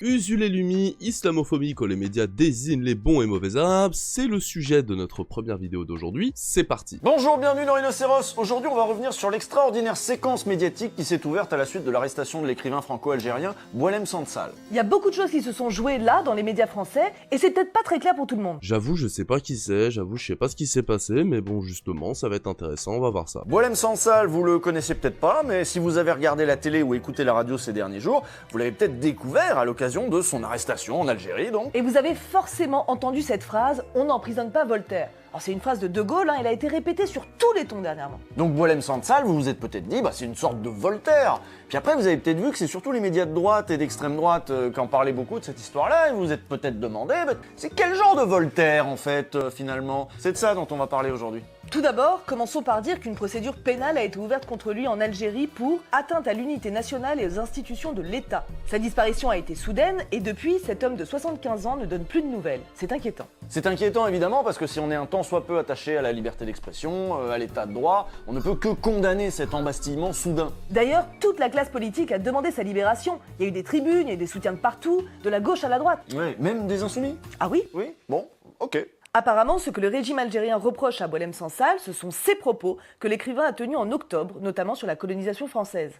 Usul et Lumi, islamophobie quand les médias désignent les bons et mauvais arabes, c'est le sujet de notre première vidéo d'aujourd'hui, c'est parti. Bonjour, bienvenue dans Rhinocéros. Aujourd'hui on va revenir sur l'extraordinaire séquence médiatique qui s'est ouverte à la suite de l'arrestation de l'écrivain franco-algérien Boualem Sansal. Il y a beaucoup de choses qui se sont jouées là, dans les médias français, et c'est peut-être pas très clair pour tout le monde. J'avoue je sais pas qui c'est, je sais pas ce qui s'est passé, mais bon justement ça va être intéressant, on va voir ça. Boualem Sansal, vous le connaissez peut-être pas, mais si vous avez regardé la télé ou écouté la radio ces derniers jours, vous l'avez peut-être découvert à l'occasion de son arrestation en Algérie donc. Et vous avez forcément entendu cette phrase « On n'emprisonne pas Voltaire ». Alors c'est une phrase de De Gaulle, elle a été répétée sur tous les tons dernièrement. Donc Boualem Sansal, vous vous êtes peut-être dit, c'est une sorte de Voltaire. Puis après vous avez peut-être vu que c'est surtout les médias de droite et d'extrême droite qui en parlaient beaucoup de cette histoire-là, et vous vous êtes peut-être demandé, c'est quel genre de Voltaire en fait finalement? C'est de ça dont on va parler aujourd'hui. Tout d'abord, commençons par dire qu'une procédure pénale a été ouverte contre lui en Algérie pour atteinte à l'unité nationale et aux institutions de l'État. Sa disparition a été soudaine et depuis, cet homme de 75 ans ne donne plus de nouvelles. C'est inquiétant. C'est inquiétant évidemment parce que si on est un tant soit peu attaché à la liberté d'expression, à l'état de droit, on ne peut que condamner cet embastillement soudain. D'ailleurs, toute la classe politique a demandé sa libération. Il y a eu des tribunes, il y a eu des soutiens de partout, de la gauche à la droite. Ouais, même des insoumis? Ah oui? Oui, bon, ok. Apparemment, ce que le régime algérien reproche à Boualem Sansal, ce sont ses propos que l'écrivain a tenus en octobre, notamment sur la colonisation française.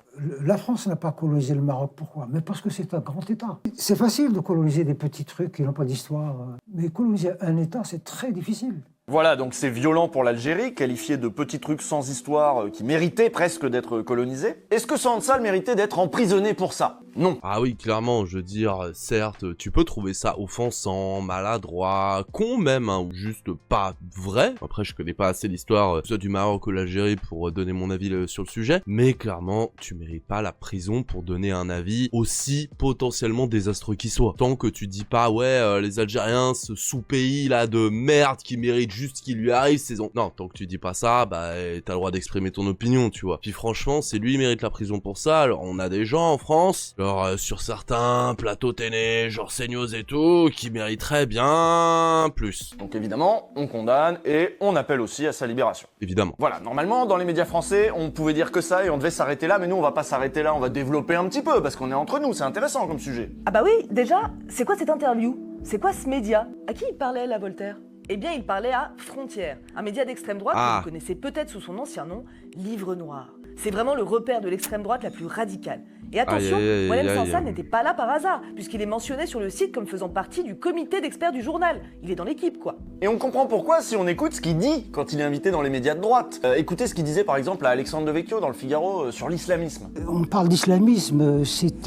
La France n'a pas colonisé le Maroc, pourquoi? Mais parce que c'est un grand État. C'est facile de coloniser des petits trucs qui n'ont pas d'histoire, mais coloniser un État, c'est très difficile. Voilà, donc c'est violent pour l'Algérie, qualifié de petits trucs sans histoire qui méritaient presque d'être colonisés. Est-ce que Sansal méritait d'être emprisonné pour ça? Non. Ah oui, clairement, je veux dire, certes, tu peux trouver ça offensant, maladroit, con même, ou juste pas vrai. Après, je connais pas assez l'histoire, soit du Maroc ou l'Algérie pour donner mon avis sur le sujet, mais clairement, tu mérites pas la prison pour donner un avis aussi potentiellement désastreux qu'il soit. Tant que tu dis pas, ouais, les Algériens, ce sous-pays là de merde qui mérite juste ce qui lui arrive, non, tant que tu dis pas ça, t'as le droit d'exprimer ton opinion, tu vois. Puis franchement, c'est lui qui mérite la prison pour ça. Alors, on a des gens en France, sur certains plateaux télé, genre CNews et tout, qui mériteraient bien plus. Donc évidemment, on condamne et on appelle aussi à sa libération. Évidemment. Voilà, normalement, dans les médias français, on pouvait dire que ça et on devait s'arrêter là, mais nous, on va pas s'arrêter là, on va développer un petit peu, parce qu'on est entre nous, c'est intéressant comme sujet. Ah bah oui, déjà, c'est quoi cette interview? C'est quoi ce média? À qui il parlait là, Voltaire? Eh bien, il parlait à Frontières, un média d'extrême droite que vous connaissez peut-être sous son ancien nom, Livre Noir. C'est vraiment le repère de l'extrême droite la plus radicale. Et attention, Boualem Sansal n'était pas là par hasard, puisqu'il est mentionné sur le site comme faisant partie du comité d'experts du journal. Il est dans l'équipe, quoi. Et on comprend pourquoi si on écoute ce qu'il dit quand il est invité dans les médias de droite. Écoutez ce qu'il disait par exemple à Alexandre Devecchio dans le Figaro sur l'islamisme. On parle d'islamisme, c'est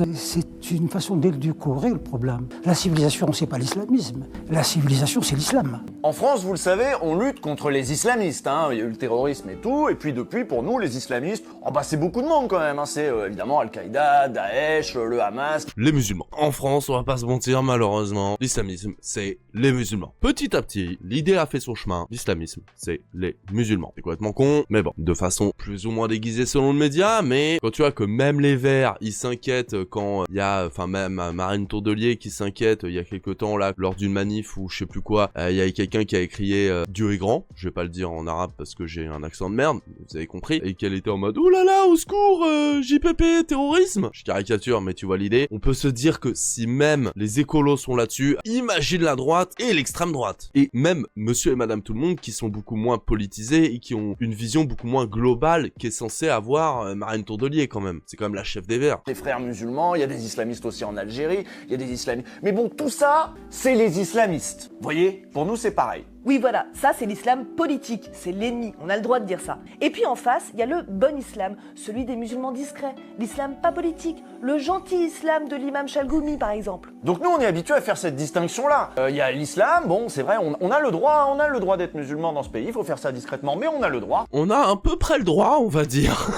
une façon d'édulcorer le problème. La civilisation, c'est pas l'islamisme. La civilisation, c'est l'islam. En France, vous le savez, on lutte contre les islamistes. Il y a eu le terrorisme et tout, et puis depuis, pour nous, les islamistes, c'est beaucoup de monde quand même. C'est évidemment Al-Qaïda, Daesh, le Hamas. Les musulmans. En France, on va pas se mentir, malheureusement, l'islamisme, c'est les musulmans. Petit à petit, l'idée a fait son chemin. L'islamisme, c'est les musulmans. C'est complètement con, mais bon, de façon plus ou moins déguisée selon le média, mais quand tu vois que même les Verts, ils s'inquiètent quand il y a, même Marine Tourdelier qui s'inquiète il y a quelque temps là, lors d'une manif ou je sais plus quoi, il y a quelqu'un qui a écrié Dieu est grand, je vais pas le dire en arabe parce que j'ai un accent de merde, vous avez compris, et qu'elle était en mode oh là là, au secours, JPP, terrorisme. Je caricature, mais tu vois l'idée. On peut se dire que si même les écolos sont là-dessus, imagine la droite et l'extrême droite. Et même monsieur et madame tout le monde qui sont beaucoup moins politisés et qui ont une vision beaucoup moins globale qu'est censée avoir Marine Tourdelier quand même. C'est quand même la chef des Verts. Les frères musulmans, il y a des islamistes aussi en Algérie, il y a des islamistes. Mais bon, tout ça, c'est les islamistes. Vous voyez, pour nous, c'est pareil. Oui, voilà, ça c'est l'islam politique, c'est l'ennemi, on a le droit de dire ça. Et puis en face, il y a le bon islam, celui des musulmans discrets, l'islam pas politique, le gentil islam de l'imam Chalgoumi par exemple. Donc nous on est habitués à faire cette distinction-là. Il y a l'islam, bon c'est vrai, on a le droit d'être musulman dans ce pays, il faut faire ça discrètement, mais on a le droit. On a à peu près le droit, on va dire.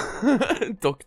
tant que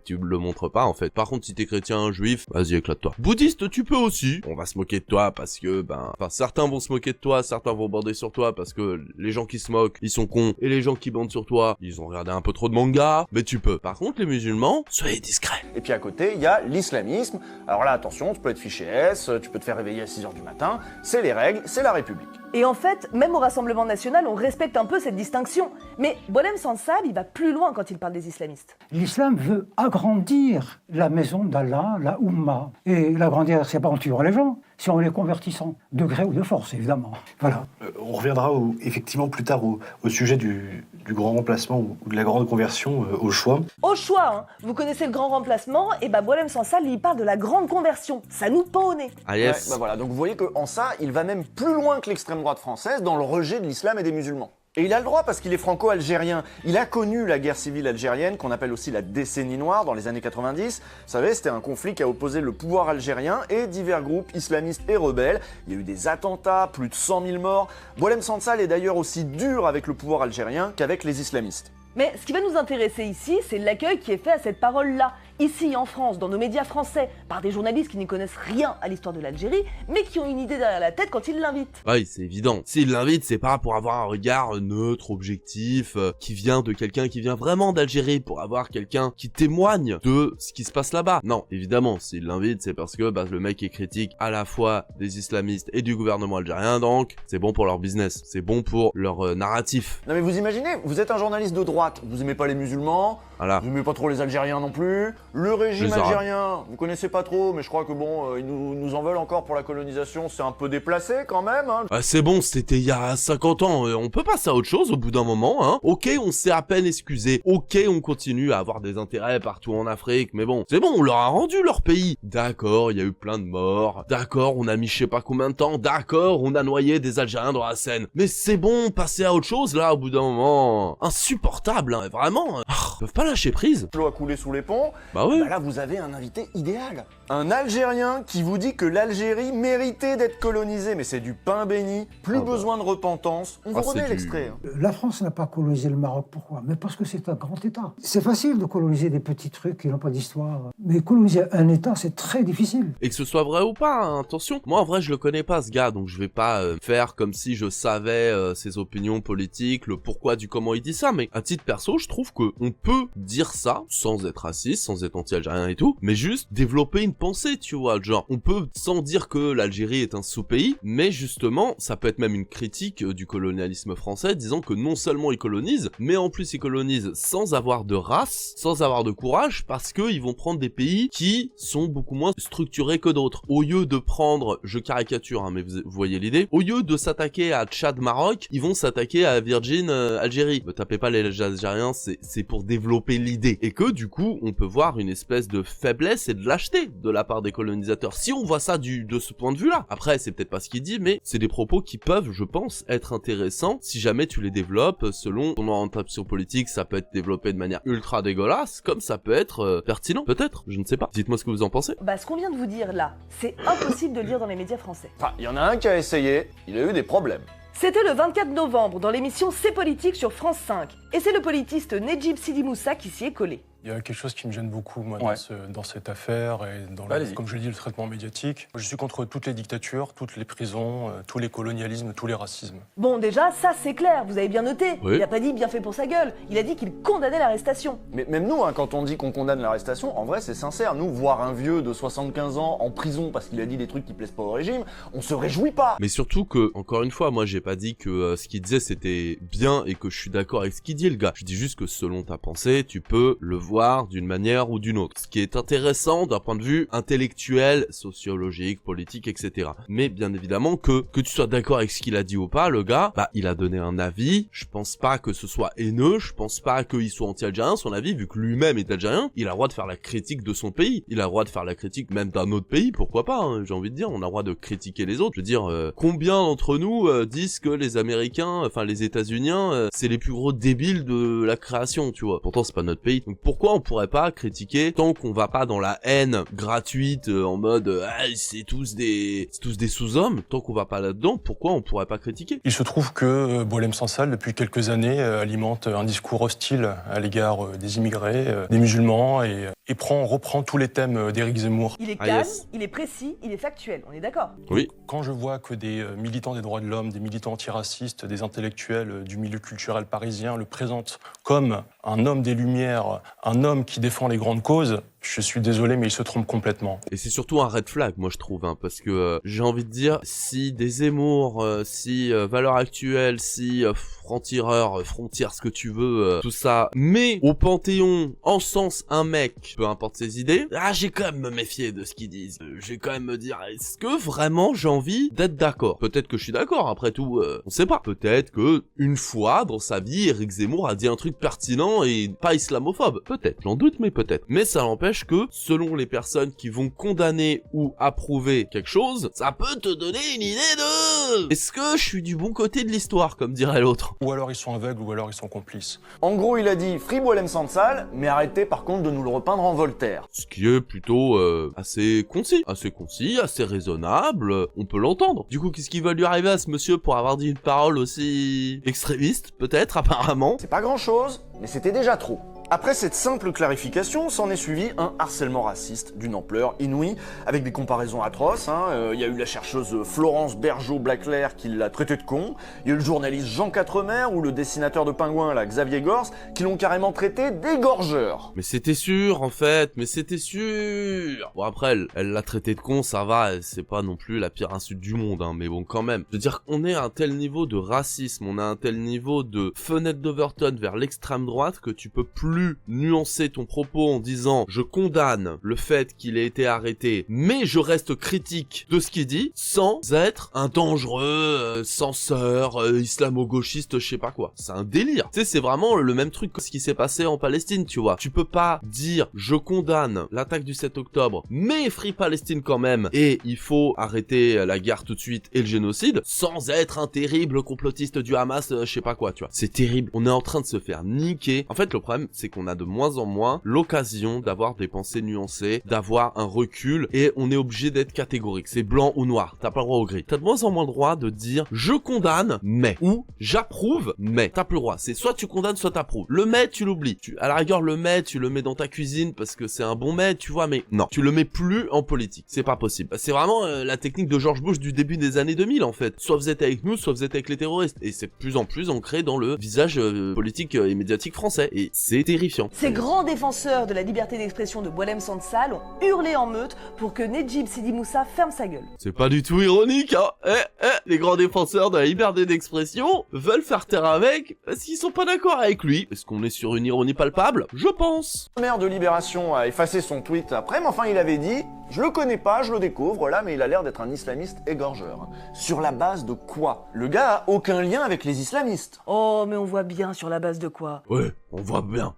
tu le montres pas en fait. Par contre si t'es chrétien, juif, vas-y éclate-toi. Bouddhiste tu peux aussi. On va se moquer de toi parce que, certains vont se moquer de toi, certains vont border sur toi parce que les gens qui se moquent, ils sont cons, et les gens qui bandent sur toi, ils ont regardé un peu trop de manga, mais tu peux. Par contre, les musulmans, soyez discrets. Et puis à côté, il y a l'islamisme. Alors là, attention, tu peux être fiché S, tu peux te faire réveiller à 6h du matin, c'est les règles, c'est la République. Et en fait, même au Rassemblement national, on respecte un peu cette distinction. Mais Boualem Sansal, il va plus loin quand il parle des islamistes. L'islam veut agrandir la maison d'Allah, la Oumma. Et l'agrandir, c'est pas en tuant les gens, c'est en les convertissant, de gré ou de force, évidemment. Voilà. On reviendra effectivement plus tard au sujet du grand remplacement ou de la grande conversion au choix. Au choix, hein. Vous connaissez le grand remplacement, et Boualem Sansal, il parle de la grande conversion. Ça nous pend au nez. Ah yes. Ouais, voilà, donc vous voyez qu'en ça, il va même plus loin que l'extrême droite française dans le rejet de l'islam et des musulmans. Et il a le droit parce qu'il est franco-algérien. Il a connu la guerre civile algérienne, qu'on appelle aussi la décennie noire, dans les années 90. Vous savez, c'était un conflit qui a opposé le pouvoir algérien et divers groupes islamistes et rebelles. Il y a eu des attentats, plus de 100 000 morts. Boualem Sansal est d'ailleurs aussi dur avec le pouvoir algérien qu'avec les islamistes. Mais ce qui va nous intéresser ici, c'est l'accueil qui est fait à cette parole-là. Ici, en France, dans nos médias français, par des journalistes qui n'y connaissent rien à l'histoire de l'Algérie, mais qui ont une idée derrière la tête quand ils l'invitent. Oui, c'est évident. S'il l'invite, c'est pas pour avoir un regard neutre, objectif, qui vient de quelqu'un qui vient vraiment d'Algérie, pour avoir quelqu'un qui témoigne de ce qui se passe là-bas. Non, évidemment, s'il l'invite, c'est parce que le mec est critique à la fois des islamistes et du gouvernement algérien, donc c'est bon pour leur business, c'est bon pour leur narratif. Non mais vous imaginez, vous êtes un journaliste de droite, vous aimez pas les musulmans, Voilà. vous aimez pas trop les Algériens non plus, le régime Les Arabes. algérien, vous connaissez pas trop, mais je crois que bon, ils nous en veulent encore pour la colonisation, c'est un peu déplacé quand même, hein. Ah, c'est bon, c'était il y a 50 ans, on peut passer à autre chose au bout d'un moment, hein. Ok, on s'est à peine excusé, ok, on continue à avoir des intérêts partout en Afrique, mais bon, c'est bon, on leur a rendu leur pays. D'accord, il y a eu plein de morts, d'accord, on a mis je sais pas combien de temps, d'accord, on a noyé des Algériens dans la Seine, mais c'est bon, passer à autre chose là, au bout d'un moment. Insupportable, hein, vraiment. Ils peuvent pas lâcher prise. L'eau a coulé sous les ponts, Bah ouais. bah là vous avez un invité idéal. Un Algérien qui vous dit que l'Algérie méritait d'être colonisée, mais c'est du pain béni, plus besoin de repentance. On vous c'est remet du- l'extrait. Hein. La France n'a pas colonisé le Maroc, pourquoi? Mais parce que c'est un grand État. C'est facile de coloniser des petits trucs qui n'ont pas d'histoire. Mais coloniser un État, c'est très difficile. Et que ce soit vrai ou pas, hein, attention. Moi, en vrai, je le connais pas, ce gars, donc je vais pas faire comme si je savais ses opinions politiques, le pourquoi du comment il dit ça, mais à titre perso, je trouve que on peut dire ça, sans être raciste, sans être anti-algérien et tout, mais juste développer une pensée, tu vois, genre, on peut, sans dire que l'Algérie est un sous-pays, mais justement, ça peut être même une critique du colonialisme français, disant que non seulement ils colonisent, mais en plus ils colonisent sans avoir de race, sans avoir de courage, parce qu'ils vont prendre des pays qui sont beaucoup moins structurés que d'autres. Au lieu de prendre, je caricature, hein, mais vous voyez l'idée, au lieu de s'attaquer à Tchad-Maroc, ils vont s'attaquer à Virgin Algérie. Ne tapez pas les Algériens, c'est pour développer l'idée. Et que du coup, on peut voir une espèce de faiblesse et de lâcheté de la part des colonisateurs. Si on voit ça de ce point de vue-là. Après, c'est peut-être pas ce qu'il dit, mais c'est des propos qui peuvent, je pense, être intéressants si jamais tu les développes selon ton orientation politique. Ça peut être développé de manière ultra dégueulasse, comme ça peut être pertinent, peut-être. Je ne sais pas. Dites-moi ce que vous en pensez. Ce qu'on vient de vous dire là, c'est impossible de le lire dans les médias français. Enfin, il y en a un qui a essayé, il a eu des problèmes. C'était le 24 novembre dans l'émission C'est politique sur France 5. Et c'est le politiste Nedjib Sidi Moussa qui s'y est collé. Il y a quelque chose qui me gêne beaucoup, moi, Ouais. dans cette affaire et dans, Allez-y. comme je l'ai dit, le traitement médiatique. Je suis contre toutes les dictatures, toutes les prisons, tous les colonialismes, tous les racismes. Bon, déjà, ça c'est clair, vous avez bien noté. Oui. Il a pas dit bien fait pour sa gueule, il a dit qu'il condamnait l'arrestation. Mais même nous, hein, quand on dit qu'on condamne l'arrestation, en vrai c'est sincère. Nous, voir un vieux de 75 ans en prison parce qu'il a dit des trucs qui plaisent pas au régime, on se réjouit pas. Mais surtout que, encore une fois, moi j'ai pas dit que ce qu'il disait c'était bien et que je suis d'accord avec ce qu'il dit le gars. Je dis juste que selon ta pensée, tu peux le voir d'une manière ou d'une autre. Ce qui est intéressant d'un point de vue intellectuel, sociologique, politique, etc. Mais bien évidemment que tu sois d'accord avec ce qu'il a dit ou pas, le gars, il a donné un avis. Je pense pas que ce soit haineux, je pense pas qu'il soit anti-algérien, son avis, vu que lui-même est algérien, il a le droit de faire la critique de son pays. Il a le droit de faire la critique même d'un autre pays, pourquoi pas, hein, j'ai envie de dire, on a le droit de critiquer les autres. Je veux dire, combien d'entre nous disent que les Américains, enfin les États-Uniens, c'est les plus gros débiles de la création, tu vois. Pourtant, c'est pas notre pays. Donc pourquoi on pourrait pas critiquer tant qu'on va pas dans la haine gratuite en mode c'est tous des sous-hommes, tant qu'on va pas là-dedans, pourquoi on pourrait pas critiquer? Il se trouve que Boualem Sansal, depuis quelques années, alimente un discours hostile à l'égard des immigrés, des musulmans, et reprend tous les thèmes d'Éric Zemmour. Il est Ah, calme, yes. il est précis, il est factuel, on est d'accord. Oui. Quand je vois que des militants des droits de l'homme, des militants antiracistes, des intellectuels du milieu culturel parisien le présentent comme un homme des Lumières, un homme qui défend les grandes causes, Je suis désolé, mais il se trompe complètement. Et c'est surtout un red flag, moi je trouve, hein, parce que j'ai envie de dire, si des Zemmour, si Valeurs Actuelles, si Franc-Tireur, Frontière, ce que tu veux, tout ça, mais au Panthéon, encense un mec, peu importe ses idées, j'ai quand même me méfier de ce qu'ils disent. J'ai quand même me dire, est-ce que vraiment j'ai envie d'être d'accord? Peut-être que je suis d'accord, après tout, on sait pas. Peut-être que une fois dans sa vie, Éric Zemmour a dit un truc pertinent et pas islamophobe. Peut-être, j'en doute, mais peut-être. Mais ça n'empêche que, selon les personnes qui vont condamner ou approuver quelque chose, ça peut te donner une idée de... Est-ce que je suis du bon côté de l'histoire, comme dirait l'autre? Ou alors ils sont aveugles, ou alors ils sont complices. En gros, il a dit Free Boualem Sansal, mais arrêtez par contre de nous le repeindre en Voltaire. Ce qui est plutôt assez concis, assez raisonnable, on peut l'entendre. Du coup, qu'est-ce qui va lui arriver à ce monsieur pour avoir dit une parole aussi extrémiste, peut-être, apparemment? C'est pas grand-chose, mais c'était déjà trop. Après cette simple clarification, s'en est suivi un harcèlement raciste d'une ampleur inouïe, avec des comparaisons atroces. Il y a eu la chercheuse Florence Bergeau-Blaclair qui l'a traité de con, il y a eu le journaliste Jean Quatremer ou le dessinateur de pingouins, là, Xavier Gors, qui l'ont carrément traité d'égorgeur. Mais c'était sûr, en fait, mais c'était sûr. Bon, après, elle l'a traité de con, ça va, c'est pas non plus la pire insulte du monde, hein, mais bon, quand même. Je veux dire qu'on est à un tel niveau de racisme, on a un tel niveau de fenêtre d'Overton vers l'extrême droite que tu peux plus nuancer ton propos en disant je condamne le fait qu'il ait été arrêté, mais je reste critique de ce qu'il dit, sans être un dangereux censeur, islamo-gauchiste, je sais pas quoi. C'est un délire. Tu sais, c'est vraiment le même truc que ce qui s'est passé en Palestine, tu vois. Tu peux pas dire je condamne l'attaque du 7 octobre, mais Free Palestine quand même, et il faut arrêter la guerre tout de suite et le génocide, sans être un terrible complotiste du Hamas, je sais pas quoi, tu vois. C'est terrible. On est en train de se faire niquer. En fait, le problème, c'est qu'on a de moins en moins l'occasion d'avoir des pensées nuancées, d'avoir un recul, et on est obligé d'être catégorique. C'est blanc ou noir, t'as pas le droit au gris. T'as de moins en moins le droit de dire je condamne, mais, ou j'approuve, mais. T'as plus le droit. C'est soit tu condamnes, soit t'approuves. Le mais, tu l'oublies. À la rigueur, le mais, tu le mets dans ta cuisine parce que c'est un bon mais, tu vois, mais non. Tu le mets plus en politique. C'est pas possible. C'est vraiment la technique de George Bush du début des années 2000, en fait. Soit vous êtes avec nous, soit vous êtes avec les terroristes. Et c'est de plus en plus ancré dans le visage politique et médiatique français. Et c'est terrifiant. Ces grands défenseurs de la liberté d'expression de Boualem Sansal ont hurlé en meute pour que Nedjib Sidi Moussa ferme sa gueule. C'est pas du tout ironique, hein. Les grands défenseurs de la liberté d'expression veulent faire taire un mec parce qu'ils sont pas d'accord avec lui. Est-ce qu'on est sur une ironie palpable? Je pense. Le maire de Libération a effacé son tweet après, mais enfin il avait dit « Je le connais pas, je le découvre, là, mais il a l'air d'être un islamiste égorgeur. » Sur la base de quoi? Le gars a aucun lien avec les islamistes. Oh, mais on voit bien sur la base de quoi. Ouais, on voit bien.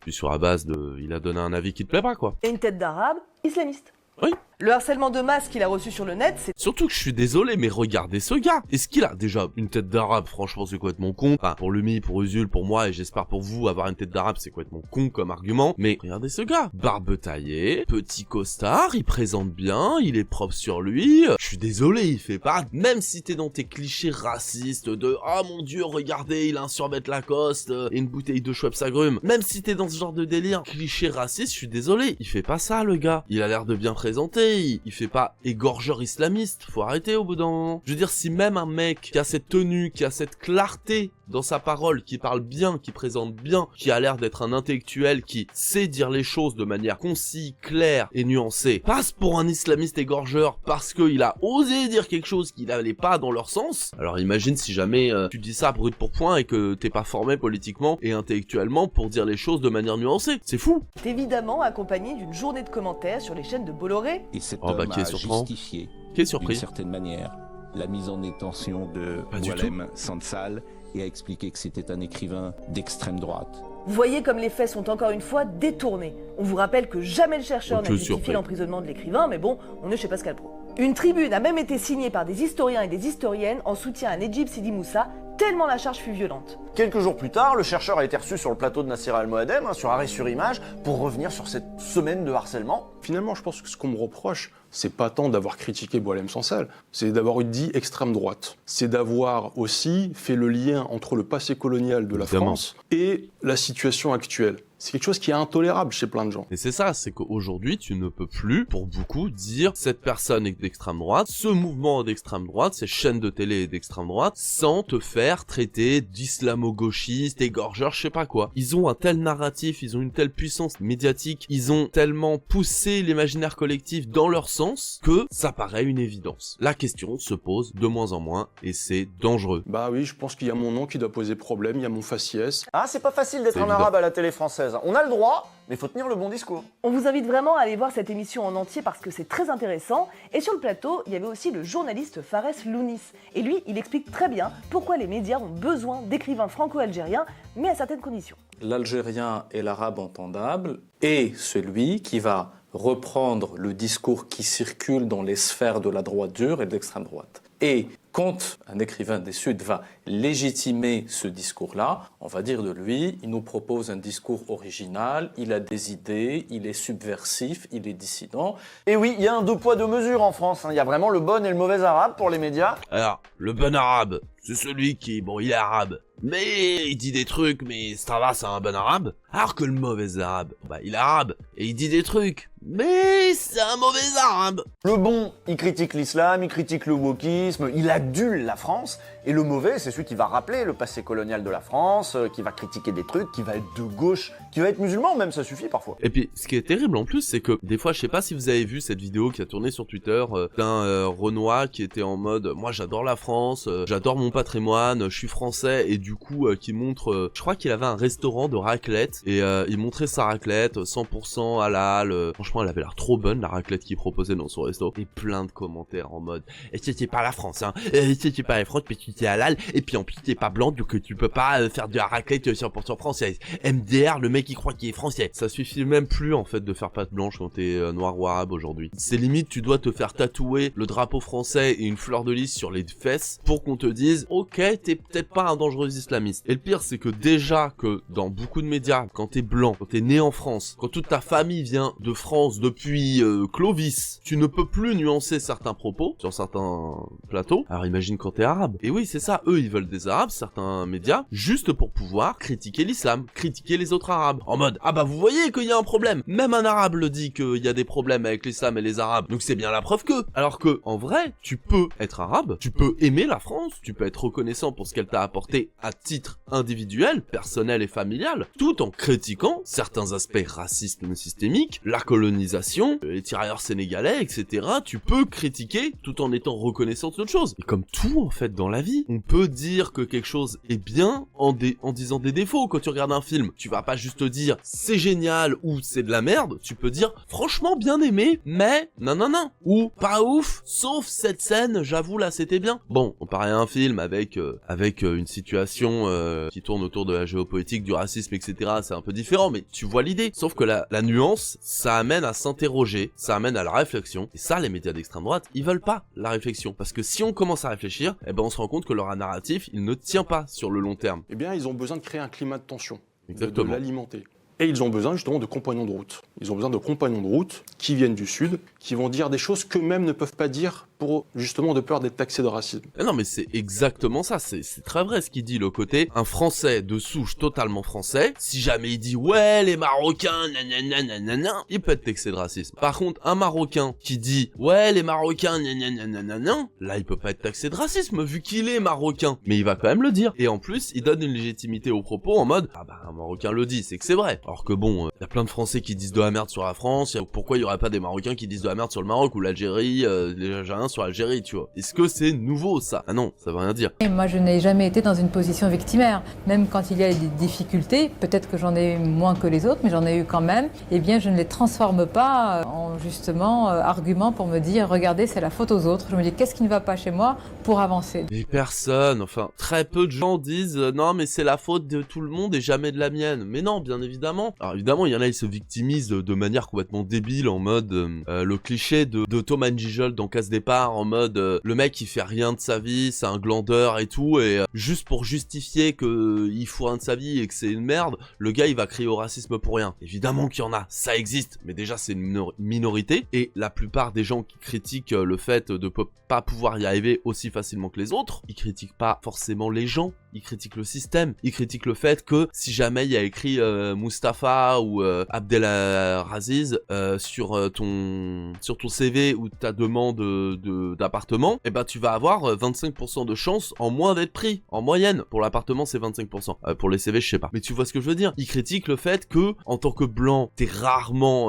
Puis sur la base de... il a donné un avis qui te plaît pas, quoi. Et une tête d'arabe, islamiste. Oui. Le harcèlement de masse qu'il a reçu sur le net, c'est... Surtout que je suis désolé, mais regardez ce gars. Est-ce qu'il a déjà une tête d'arabe? Franchement, c'est complètement con. Enfin, pour Lumi, pour Usul, pour moi, et j'espère pour vous, avoir une tête d'arabe, c'est complètement con comme argument. Mais regardez ce gars. Barbe taillée, petit costard, il présente bien, il est propre sur lui. Je suis désolé, il fait pas... Même si t'es dans tes clichés racistes de « Ah mon dieu, regardez, il a un survêt Lacoste et une bouteille de Schweppes agrumes. » Même si t'es dans ce genre de délire cliché raciste, je suis désolé. Il fait pas ça, le gars. Il a l'air de bien présenter. Il fait pas égorgeur islamiste, faut arrêter au bout d'un moment. Je veux dire, si même un mec qui a cette tenue, qui a cette clarté dans sa parole, qui parle bien, qui présente bien, qui a l'air d'être un intellectuel, qui sait dire les choses de manière concise, claire et nuancée, passe pour un islamiste égorgeur parce qu'il a osé dire quelque chose qui n'allait pas dans leur sens. Alors imagine si jamais tu dis ça brut pour point et que t'es pas formé politiquement et intellectuellement pour dire les choses de manière nuancée. C'est fou. Évidemment accompagné d'une journée de commentaires sur les chaînes de Bolloré. Et cet Oh, bah, homme qui est a surprenant. justifié, Quelle d'une surprise. certaine manière, la mise en détention de Pas du Boualem Sansal et a expliqué que c'était un écrivain d'extrême droite. Vous voyez comme les faits sont encore une fois détournés. On vous rappelle que jamais le chercheur On n'a te justifié surpris. l'emprisonnement de l'écrivain, mais bon, on est chez Pascal Praud. Une tribune a même été signée par des historiens et des historiennes en soutien à Nedjib Sidi Moussa, tellement la charge fut violente. Quelques jours plus tard, le chercheur a été reçu sur le plateau de Nassira Al-Moadem, sur Arrêt sur Image, pour revenir sur cette semaine de harcèlement. Finalement, je pense que ce qu'on me reproche, c'est pas tant d'avoir critiqué Boualem Sansal, c'est d'avoir dit extrême droite. C'est d'avoir aussi fait le lien entre le passé colonial de la France et la situation actuelle. C'est quelque chose qui est intolérable chez plein de gens. Et c'est ça, c'est qu'aujourd'hui, tu ne peux plus, pour beaucoup, dire cette personne est d'extrême droite, ce mouvement est d'extrême droite, ces chaînes de télé est d'extrême droite, sans te faire traiter d'islamo-gauchiste, égorgeur, je sais pas quoi. Ils ont un tel narratif, ils ont une telle puissance médiatique, ils ont tellement poussé l'imaginaire collectif dans leur sens que ça paraît une évidence. La question se pose de moins en moins et c'est dangereux. Bah oui, je pense qu'il y a mon nom qui doit poser problème, il y a mon faciès. Ah, c'est pas facile d'être C'est un évident. arabe à la télé française. On a le droit, mais il faut tenir le bon discours. On vous invite vraiment à aller voir cette émission en entier parce que c'est très intéressant. Et sur le plateau, il y avait aussi le journaliste Fares Lounis. Et lui, il explique très bien pourquoi les médias ont besoin d'écrivains franco-algériens, mais à certaines conditions. L'algérien et l'arabe entendable est celui qui va reprendre le discours qui circule dans les sphères de la droite dure et de l'extrême droite. Et quand un écrivain des Suds va légitimer ce discours-là, on va dire de lui, il nous propose un discours original, il a des idées, il est subversif, il est dissident. Et oui, il y a un deux poids deux mesures en France. Il y a vraiment le bon et le mauvais arabe pour les médias. Alors, le bon arabe, c'est celui qui, bon, il est arabe, mais il dit des trucs, mais ça va, c'est un bon arabe. Alors que le mauvais arabe, bah, il est arabe, et il dit des trucs, mais c'est un mauvais arabe. Le bon, il critique l'islam, il critique le wokisme, il adule la France. Et le mauvais, c'est celui qui va rappeler le passé colonial de la France, qui va critiquer des trucs, qui va être de gauche, qui va être musulman même, ça suffit parfois. Et puis, ce qui est terrible en plus, c'est que des fois, je sais pas si vous avez vu cette vidéo qui a tourné sur Twitter d'un Renoir qui était en mode « Moi, j'adore la France, j'adore mon patrimoine, je suis français » et du coup, qui montre... je crois qu'il avait un restaurant de raclette et il montrait sa raclette 100% halal. Franchement, elle avait l'air trop bonne, la raclette qu'il proposait dans son resto. Et plein de commentaires en mode « Et c'est pas la France, hein, c'est pas la France, mais tu t'es halal, et puis en plus, t'es pas blanc, donc tu peux pas faire de la raclette 100% française. MDR, le mec, il croit qu'il est français. » Ça suffit même plus, en fait, de faire patte blanche quand t'es noir ou arabe aujourd'hui. C'est limite, tu dois te faire tatouer le drapeau français et une fleur de lys sur les fesses pour qu'on te dise « Ok, t'es peut-être pas un dangereux islamiste. » Et le pire, c'est que déjà que dans beaucoup de médias, quand t'es blanc, quand t'es né en France, quand toute ta famille vient de France depuis Clovis, tu ne peux plus nuancer certains propos sur certains plateaux. Alors imagine quand t'es arabe. Et oui, c'est ça, eux, ils veulent des arabes, certains médias, juste pour pouvoir critiquer l'islam, critiquer les autres arabes. En mode, ah bah vous voyez qu'il y a un problème. Même un arabe le dit qu'il y a des problèmes avec l'islam et les arabes, donc c'est bien la preuve que. Alors que, en vrai, tu peux être arabe, tu peux aimer la France, tu peux être reconnaissant pour ce qu'elle t'a apporté à titre individuel, personnel et familial, tout en critiquant certains aspects racistes mais systémiques, la colonisation, les tirailleurs sénégalais, etc. Tu peux critiquer tout en étant reconnaissant de d'autres choses. Et comme tout, en fait, dans la vie, on peut dire que quelque chose est bien en disant des défauts. Quand tu regardes un film, tu vas pas juste dire c'est génial ou c'est de la merde, tu peux dire franchement bien aimé, mais non, ou pas ouf, sauf cette scène, j'avoue là c'était bien. Bon, comparé à un film avec une situation qui tourne autour de la géopolitique, du racisme, etc., c'est un peu différent, mais tu vois l'idée. Sauf que la nuance, ça amène à s'interroger, ça amène à la réflexion, et ça, les médias d'extrême droite, ils veulent pas la réflexion, parce que si on commence à réfléchir, eh ben on se rend compte que leur narratif, il ne tient pas sur le long terme. Eh bien, ils ont besoin de créer un climat de tension, Exactement. de l'alimenter. Et ils ont besoin justement de compagnons de route. Ils ont besoin de compagnons de route qui viennent du Sud, qui vont dire des choses qu'eux-mêmes ne peuvent pas dire pour justement de peur d'être taxés de racisme. Eh non mais c'est exactement ça, c'est très vrai ce qu'il dit, le côté un Français de souche totalement français, si jamais il dit ouais les Marocains nanana, il peut être taxé de racisme. Par contre un Marocain qui dit ouais les Marocains nanana, là il peut pas être taxé de racisme vu qu'il est Marocain, mais il va quand même le dire. Et en plus il donne une légitimité aux propos en mode ah bah un Marocain le dit, c'est que c'est vrai. Alors que bon, y a plein de Français qui disent de la merde sur la France, pourquoi il y aurait pas des Marocains qui disent de la merde sur le Maroc ou l'Algérie, les Algériens sur l'Algérie, tu vois. Est-ce que c'est nouveau ça? Ah non, ça veut rien dire. Et moi je n'ai jamais été dans une position victimaire, même quand il y a des difficultés, peut-être que j'en ai eu moins que les autres, mais j'en ai eu quand même, eh bien je ne les transforme pas en justement argument pour me dire regardez c'est la faute aux autres, je me dis qu'est-ce qui ne va pas chez moi pour avancer. Mais personne, enfin très peu de gens disent non mais c'est la faute de tout le monde et jamais de la mienne. Mais non, bien évidemment. clairement. Alors évidemment, il y en a, ils se victimisent de manière complètement débile, en mode le cliché de Thomas Gijol dans Casse Départ, en mode le mec il fait rien de sa vie, c'est un glandeur et tout, et juste pour justifier que il fout rien de sa vie et que c'est une merde, le gars il va crier au racisme pour rien. Évidemment qu'il y en a, ça existe, mais déjà c'est une minorité, et la plupart des gens qui critiquent le fait de pas pouvoir y arriver aussi facilement que les autres, ils critiquent pas forcément les gens, ils critiquent le système, ils critiquent le fait que si jamais il y a écrit Mustapha ou Abdelaziz sur ton CV ou ta demande d'appartement, et ben tu vas avoir 25% de chance en moins d'être pris. En moyenne, pour l'appartement c'est 25%. Pour les CV je sais pas. Mais tu vois ce que je veux dire? Ils critiquent le fait que en tant que blanc, t'es rarement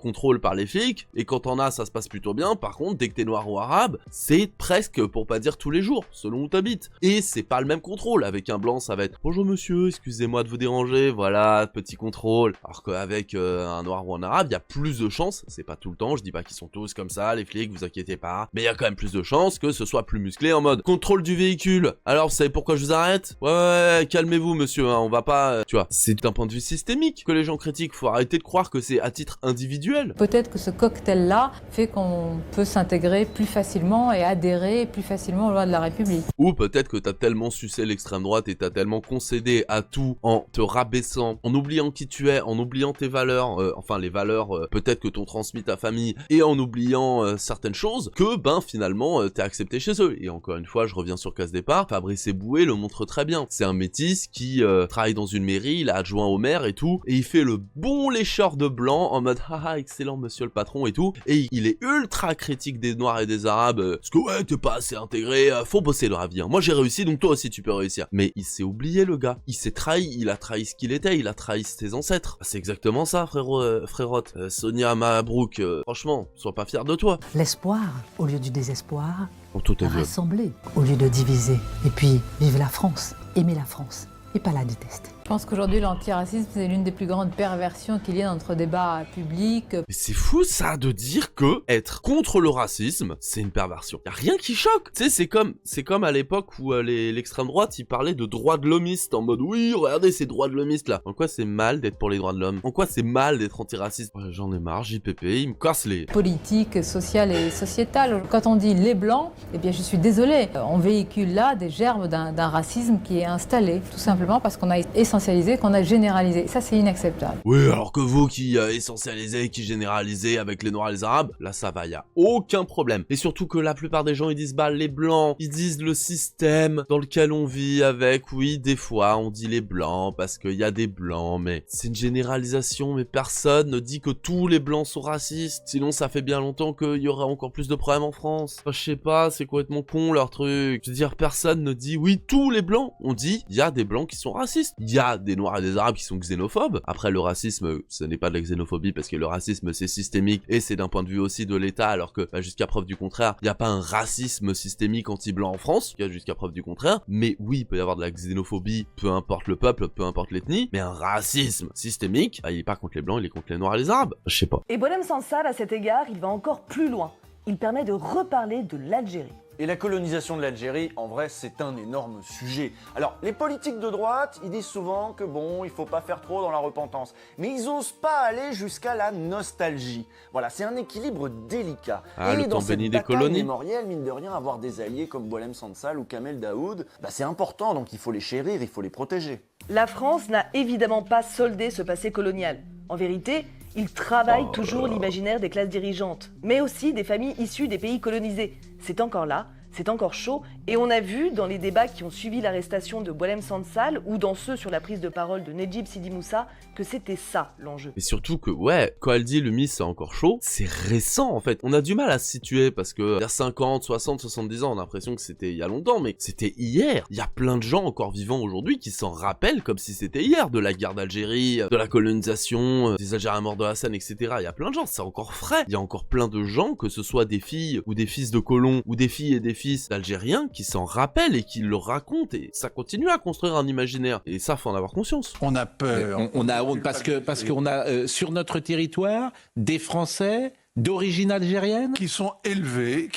contrôlé par les flics, et quand t'en as ça se passe plutôt bien. Par contre, dès que t'es noir ou arabe, c'est presque, pour pas dire tous les jours, selon où t'habites. Et c'est pas le même contrôle. Avec un blanc, ça va être bonjour monsieur, excusez-moi de vous déranger, voilà, petit contrôle. Alors qu'avec un noir ou un arabe, il y a plus de chances, c'est pas tout le temps, je dis pas qu'ils sont tous comme ça, les flics, vous inquiétez pas, mais il y a quand même plus de chances que ce soit plus musclé en mode contrôle du véhicule. Alors vous savez pourquoi je vous arrête? Ouais, calmez-vous monsieur, hein, on va pas... tu vois, c'est d'un point de vue systémique que les gens critiquent, faut arrêter de croire que c'est à titre individuel. Peut-être que ce cocktail-là fait qu'on peut s'intégrer plus facilement et adhérer plus facilement aux lois de la République. Ou peut-être que t'as tellement sucé l'extrême droite et t'as tellement concédé à tout en te rabaissant, en oubliant qui tu es, en oubliant tes valeurs, enfin les valeurs peut-être que t'ont transmis ta famille, et en oubliant certaines choses, que ben finalement t'es accepté chez eux. Et encore une fois, je reviens sur Casse Départ, Fabrice Eboué le montre très bien. C'est un métis qui travaille dans une mairie, il est adjoint au maire et tout, et il fait le bon lécheur de blanc en mode haha excellent monsieur le patron et tout, et il est ultra critique des noirs et des arabes, parce que ouais t'es pas assez intégré, faut bosser dans la vie, hein. Moi j'ai réussi donc toi aussi tu peux réussir. Mais il s'est oublié le gars, il s'est trahi, il a trahi ce qu'il était, il a trahi ses ancêtres. C'est exactement ça frérotte. Sonia Mabrouk, franchement, sois pas fier de toi. L'espoir au lieu du désespoir, Pour rassembler au lieu de diviser. Et puis, vive la France, aimer la France et pas la détester. Je pense qu'aujourd'hui, l'antiracisme, c'est l'une des plus grandes perversions qu'il y ait dans notre débat public. Mais c'est fou ça de dire que être contre le racisme, c'est une perversion. Y a rien qui choque. Tu sais, c'est comme à l'époque où l'extrême droite, ils parlaient de droits de l'homiste en mode oui, regardez ces droits de l'homiste là. En quoi c'est mal d'être pour les droits de l'homme? En quoi c'est mal d'être antiraciste? Ouais, j'en ai marre, JPP, il me casse les... Politique, sociale et sociétale. Quand on dit les blancs, eh bien je suis désolée. On véhicule là des germes d'un racisme qui est installé, tout simplement parce qu'on a essentialisé, qu'on a généralisé. Ça, c'est inacceptable. Oui, alors que vous qui essentialisez, qui généralisez avec les noirs et les arabes, là ça va, y a aucun problème. Et surtout que la plupart des gens, ils disent bah les blancs, ils disent le système dans lequel on vit avec, oui, des fois on dit les blancs parce qu'il y a des blancs, mais c'est une généralisation, mais personne ne dit que tous les blancs sont racistes, sinon ça fait bien longtemps qu'il y aurait encore plus de problèmes en France. Enfin, je sais pas, c'est complètement con leur truc. Je veux dire, personne ne dit oui, tous les blancs. On dit, il y a des blancs qui sont racistes. Il y a des noirs et des arabes qui sont xénophobes. Après, le racisme, ce n'est pas de la xénophobie parce que le racisme, c'est systémique et c'est d'un point de vue aussi de l'État, alors que, jusqu'à preuve du contraire, il n'y a pas un racisme systémique anti-blanc en France, jusqu'à preuve du contraire. Mais oui, il peut y avoir de la xénophobie, peu importe le peuple, peu importe l'ethnie, mais un racisme systémique, il est pas contre les blancs, il est contre les noirs et les arabes. Je sais pas. Et Boualem Sansal, à cet égard, il va encore plus loin. Il permet de reparler de l'Algérie. Et la colonisation de l'Algérie, en vrai, c'est un énorme sujet. Alors, les politiques de droite, ils disent souvent que bon, il faut pas faire trop dans la repentance. Mais ils osent pas aller jusqu'à la nostalgie. Voilà, c'est un équilibre délicat. Ah, et le dans temps cette béni des bataille colonies. mémorielle, mine de rien, avoir des alliés comme Boualem Sansal ou Kamel Daoud, c'est important, donc il faut les chérir, il faut les protéger. La France n'a évidemment pas soldé ce passé colonial. En vérité, il travaille toujours l'imaginaire des classes dirigeantes, mais aussi des familles issues des pays colonisés. C'est encore là, c'est encore chaud, et on a vu dans les débats qui ont suivi l'arrestation de Boualem Sansal ou dans ceux sur la prise de parole de Nedjib Sidi Moussa que c'était ça l'enjeu. Et surtout que, ouais, quand elle dit le Miss c'est encore chaud, c'est récent en fait. On a du mal à se situer parce que vers 50, 60, 70 ans, on a l'impression que c'était il y a longtemps, mais c'était hier. Il y a plein de gens encore vivants aujourd'hui qui s'en rappellent comme si c'était hier, de la guerre d'Algérie, de la colonisation, des Algériens morts de Hassan, etc. Il y a plein de gens, c'est encore frais. Il y a encore plein de gens, que ce soit des filles ou des fils de colons ou des filles et des fils d'Algériens qui s'en rappellent et qui le racontent, et ça continue à construire un imaginaire. Et ça, faut en avoir conscience. On a peur, on a honte parce qu'on a sur notre territoire des Français d'origine algérienne, qui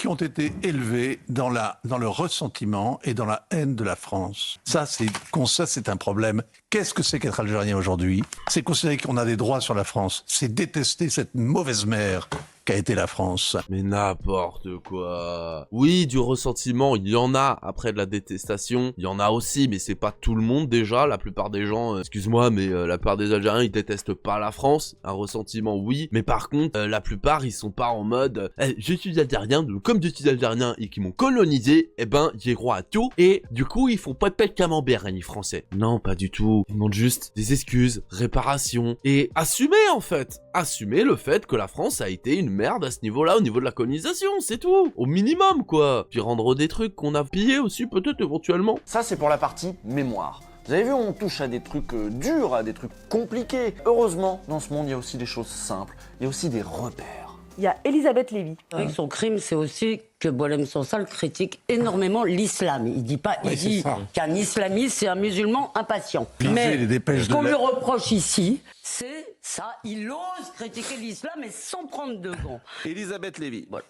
ont été élevés dans le ressentiment et dans la haine de la France. Ça, c'est un problème. Qu'est-ce que c'est qu'être algérien aujourd'hui? C'est considérer qu'on a des droits sur la France. C'est détester cette mauvaise mère qu'a été la France. Mais n'importe quoi. Oui, du ressentiment, il y en a. Après de la détestation, il y en a aussi, mais c'est pas tout le monde déjà. La plupart des gens, excuse-moi, mais la plupart des Algériens, ils détestent pas la France. Un ressentiment, oui. Mais par contre, la plupart, ils sont pas en mode je suis algérien, donc comme je suis algérien et qu'ils m'ont colonisé, eh ben, j'ai droit à tout. Et du coup, ils font pas de camembert, les Français. Non, pas du tout. Ils demandent juste des excuses, réparation et assumer, en fait. Assumer le fait que la France a été une merde à ce niveau-là, au niveau de la colonisation, c'est tout. Au minimum, quoi. Puis rendre des trucs qu'on a pillés aussi, peut-être, éventuellement. Ça, c'est pour la partie mémoire. Vous avez vu, on touche à des trucs durs, à des trucs compliqués. Heureusement, dans ce monde, il y a aussi des choses simples. Il y a aussi des repères. Il y a Elisabeth Lévy. Avec son crime, c'est aussi que Boualem Sansal critique énormément l'islam. Il dit qu'un islamiste, c'est un musulman impatient. Mais ce qu'on lui reproche ici, c'est ça, il ose critiquer l'islam mais sans prendre de gants. Elisabeth Lévy. Voilà.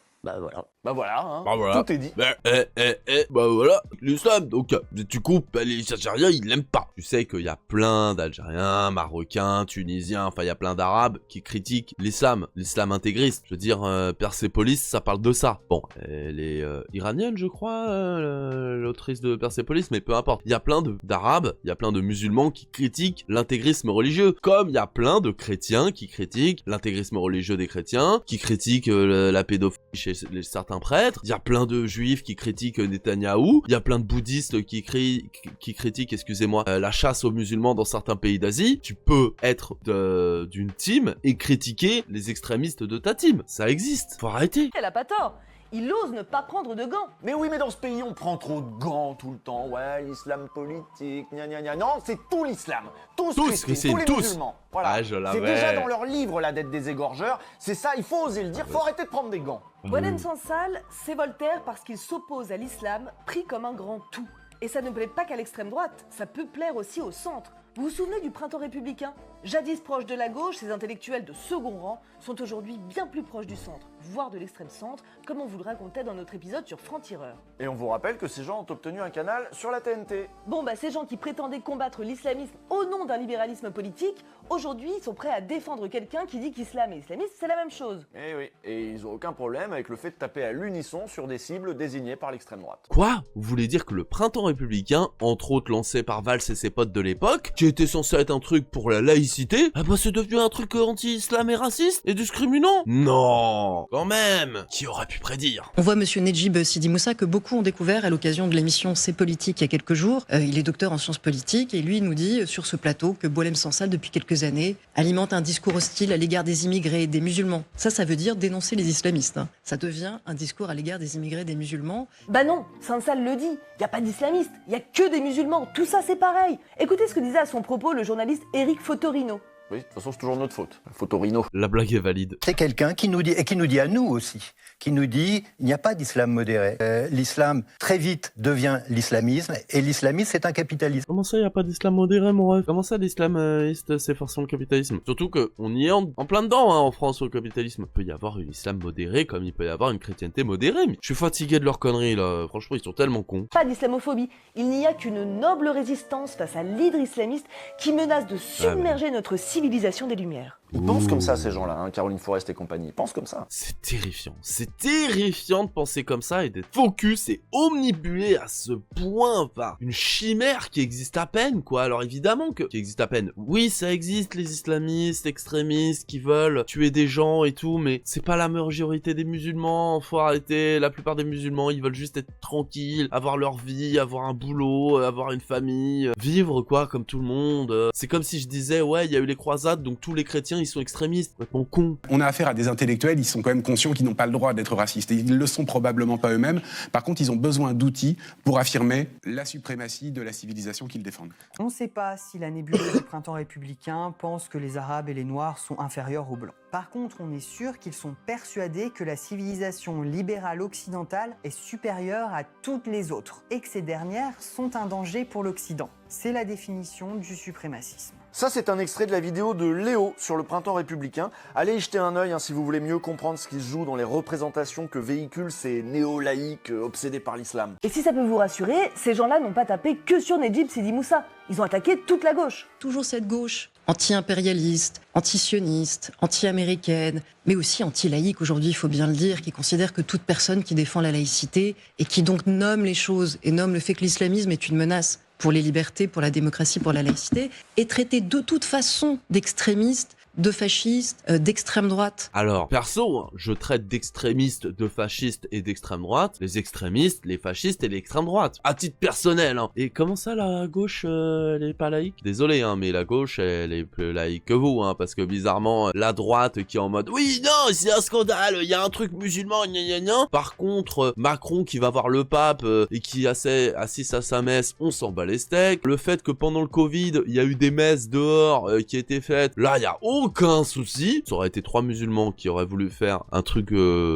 Bah voilà, hein. Bah voilà. Tout est dit. Bah voilà, l'islam. Donc, du coup, les Algériens, ils l'aiment pas. Tu sais qu'il y a plein d'Algériens, Marocains, Tunisiens, enfin, il y a plein d'Arabes qui critiquent l'islam intégriste. Je veux dire, Persépolis, ça parle de ça. Bon, elle est iranienne, je crois, l'autrice de Persépolis, mais peu importe. Il y a plein d'Arabes, il y a plein de musulmans qui critiquent l'intégrisme religieux, comme il y a plein de chrétiens qui critiquent l'intégrisme religieux des chrétiens, qui critiquent la pédophilie chez certains prêtres, il y a plein de juifs qui critiquent Netanyahou, il y a plein de bouddhistes qui critiquent, excusez-moi, la chasse aux musulmans dans certains pays d'Asie. Tu peux être d'une team et critiquer les extrémistes de ta team. Ça existe. Faut arrêter. Elle a pas tort. Il ose ne pas prendre de gants. Mais oui, mais dans ce pays, on prend trop de gants tout le temps. Ouais, l'islam politique, gna gna gna. Non, c'est tout l'islam. Tous les musulmans. Voilà. Ah, je l'avais. C'est déjà dans leur livre, la dette des égorgeurs. C'est ça, il faut oser le dire. Faut arrêter de prendre des gants. Boualem Sansal, c'est Voltaire parce qu'il s'oppose à l'islam, pris comme un grand tout. Et ça ne plaît pas qu'à l'extrême droite, ça peut plaire aussi au centre. Vous vous souvenez du printemps républicain? Jadis proches de la gauche, ces intellectuels de second rang sont aujourd'hui bien plus proches du centre, voire de l'extrême centre, comme on vous le racontait dans notre épisode sur Franc-Tireur. Et on vous rappelle que ces gens ont obtenu un canal sur la TNT. Bon bah ces gens qui prétendaient combattre l'islamisme au nom d'un libéralisme politique, aujourd'hui ils sont prêts à défendre quelqu'un qui dit qu'islam et islamiste c'est la même chose. Eh oui, et ils ont aucun problème avec le fait de taper à l'unisson sur des cibles désignées par l'extrême droite. Quoi? Vous voulez dire que le printemps républicain, entre autres lancé par Valls et ses potes de l'époque, qui était censé être un truc pour la laïcité, ah bah c'est devenu un truc anti-islam et raciste et discriminant? Non, quand même. Qui aurait pu prédire? On voit monsieur Nedjib Sidi Moussa que beaucoup ont découvert à l'occasion de l'émission C'est politique il y a quelques jours. Il est docteur en sciences politiques et lui nous dit sur ce plateau que Boualem Sansal depuis quelques années alimente un discours hostile à l'égard des immigrés, des musulmans. Ça veut dire dénoncer les islamistes. Hein. Ça devient un discours à l'égard des immigrés, des musulmans. Bah non, Sansal le dit, il n'y a pas d'islamistes, il n'y a que des musulmans, tout ça c'est pareil. Écoutez ce que disait à son propos le journaliste Éric Fotorino. Oui, de toute façon, c'est toujours notre faute. Fotorino. La blague est valide. C'est quelqu'un qui nous dit, et qui nous dit à nous aussi, qui nous dit il n'y a pas d'islam modéré. L'islam, très vite, devient l'islamisme, et l'islamisme, c'est un capitalisme. Comment ça, il n'y a pas d'islam modéré, mon rêve? Comment ça, l'islamiste, c'est forcément le capitalisme? Surtout qu'on y est en plein dedans, hein, en France, au capitalisme. Il peut y avoir une islam modéré, comme il peut y avoir une chrétienté modérée. Mais je suis fatigué de leurs conneries, là. Franchement, ils sont tellement cons. Pas d'islamophobie. Il n'y a qu'une noble résistance face à l'hydre islamiste qui menace de submerger notre civilisation des Lumières. Ils pensent comme ça, ces gens-là, hein, Caroline Forest et compagnie. Ils pensent comme ça. C'est terrifiant. C'est terrifiant de penser comme ça et d'être focus et omnibulé à ce point par une chimère qui existe à peine, quoi. Alors évidemment qui existe à peine. Oui, ça existe, les islamistes, extrémistes qui veulent tuer des gens et tout, mais c'est pas la majorité des musulmans. Faut arrêter. La plupart des musulmans, ils veulent juste être tranquilles, avoir leur vie, avoir un boulot, avoir une famille, vivre, quoi, comme tout le monde. C'est comme si je disais, ouais, il y a eu les croisades, donc tous les chrétiens, ils sont extrémistes, complètement cons. On a affaire à des intellectuels, ils sont quand même conscients qu'ils n'ont pas le droit d'être racistes. Et ils le sont probablement pas eux-mêmes. Par contre, ils ont besoin d'outils pour affirmer la suprématie de la civilisation qu'ils défendent. On ne sait pas si la nébuleuse du printemps républicain pense que les Arabes et les Noirs sont inférieurs aux Blancs. Par contre, on est sûr qu'ils sont persuadés que la civilisation libérale occidentale est supérieure à toutes les autres et que ces dernières sont un danger pour l'Occident. C'est la définition du suprémacisme. Ça, c'est un extrait de la vidéo de Léo sur le Printemps républicain. Allez y jeter un œil si vous voulez mieux comprendre ce qui se joue dans les représentations que véhiculent ces néo-laïcs obsédés par l'islam. Et si ça peut vous rassurer, ces gens-là n'ont pas tapé que sur Nedjib Sidi Moussa. Ils ont attaqué toute la gauche. Toujours cette gauche anti-impérialiste, anti-sioniste, anti-américaine, mais aussi anti-laïque aujourd'hui, il faut bien le dire, qui considère que toute personne qui défend la laïcité et qui donc nomme les choses et nomme le fait que l'islamisme est une menace pour les libertés, pour la démocratie, pour la laïcité, est traité de toute façon d'extrémiste, de fasciste, d'extrême droite. Alors, perso, je traite d'extrémistes, de fascistes et d'extrême droite, les extrémistes, les fascistes et l'extrême droite. À titre personnel, Et comment ça, la gauche, elle est pas laïque? Désolé, mais la gauche, elle est plus laïque que vous, parce que bizarrement, la droite qui est en mode, oui, non, c'est un scandale, il y a un truc musulman, gna gna gna. Par contre, Macron qui va voir le pape et qui assiste à sa messe, on s'en bat les steaks. Le fait que pendant le Covid, il y a eu des messes dehors qui étaient faites, là, il y a aucun souci. Ça aurait été 3 musulmans qui auraient voulu faire un truc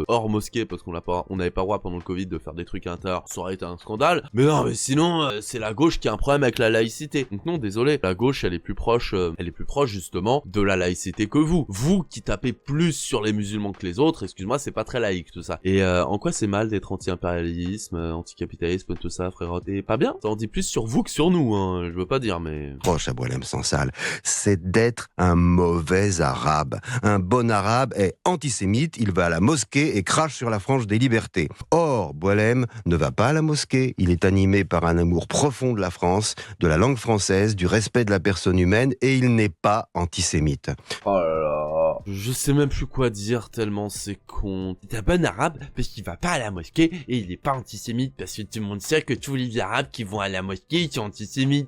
hors mosquée parce qu'on n'avait pas le droit pendant le Covid de faire des trucs à l'intérieur. Ça aurait été un scandale. Mais non, mais sinon, c'est la gauche qui a un problème avec la laïcité. Donc non, désolé. La gauche, elle est plus proche justement de la laïcité que vous. Vous qui tapez plus sur les musulmans que les autres, excuse-moi, c'est pas très laïque tout ça. Et en quoi c'est mal d'être anti-impérialisme, anti-capitalisme, tout ça, frérot? Et pas bien. Ça en dit plus sur vous que sur nous, je veux pas dire, mais... Proche à Boualem Sansal, c'est d'être un mauvais arabe. Un bon arabe est antisémite, il va à la mosquée et crache sur la frange des libertés. Or, Boualem ne va pas à la mosquée, il est animé par un amour profond de la France, de la langue française, du respect de la personne humaine et il n'est pas antisémite. Oh là là, je sais même plus quoi dire tellement c'est con. C'est un bon arabe parce qu'il va pas à la mosquée et il est pas antisémite parce que tout le monde sait que tous les arabes qui vont à la mosquée ils sont antisémites.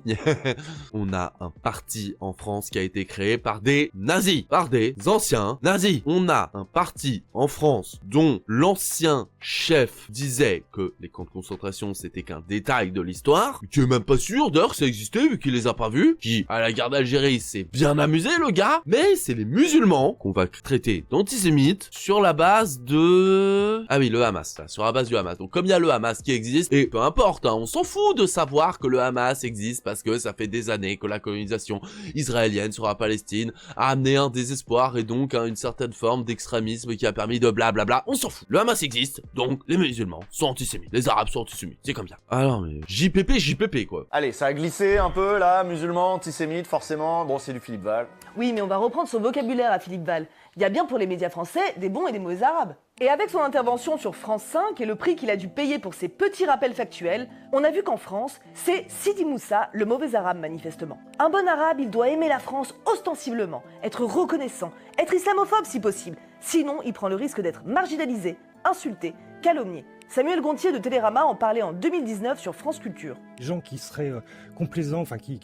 On a un parti en France qui a été créé par des nazis, par des anciens nazis. On a un parti en France dont l'ancien chef disait que les camps de concentration c'était qu'un détail de l'histoire, qui est même pas sûr d'ailleurs que ça existait vu qu'il les a pas vus, qui à la guerre d'Algérie s'est bien amusé le gars, mais c'est les musulmans qu'on va traiter d'antisémites sur la base de... Ah oui, le Hamas, là, sur la base du Hamas. Donc comme il y a le Hamas qui existe, et peu importe, on s'en fout de savoir que le Hamas existe parce que ça fait des années que la colonisation israélienne sur la Palestine a amené un désespoir et donc une certaine forme d'extrémisme qui a permis de blablabla. On s'en fout. Le Hamas existe, donc les musulmans sont antisémites. Les arabes sont antisémites. C'est comme ça. Alors mais JPP quoi. Allez, ça a glissé un peu là, musulmans, antisémites, forcément. Bon, c'est du Philippe Val. Oui, mais on va reprendre son vocabulaire à Philippe Val. Il y a bien pour les médias français des bons et des mauvais arabes. Et avec son intervention sur France 5 et le prix qu'il a dû payer pour ses petits rappels factuels, on a vu qu'en France, c'est Sidi Moussa, le mauvais arabe manifestement. Un bon arabe, il doit aimer la France ostensiblement, être reconnaissant, être islamophobe si possible. Sinon, il prend le risque d'être marginalisé, insulté, calomnié. Samuel Gontier de Télérama en parlait en 2019 sur France Culture. Les gens qui seraient complaisants, enfin qui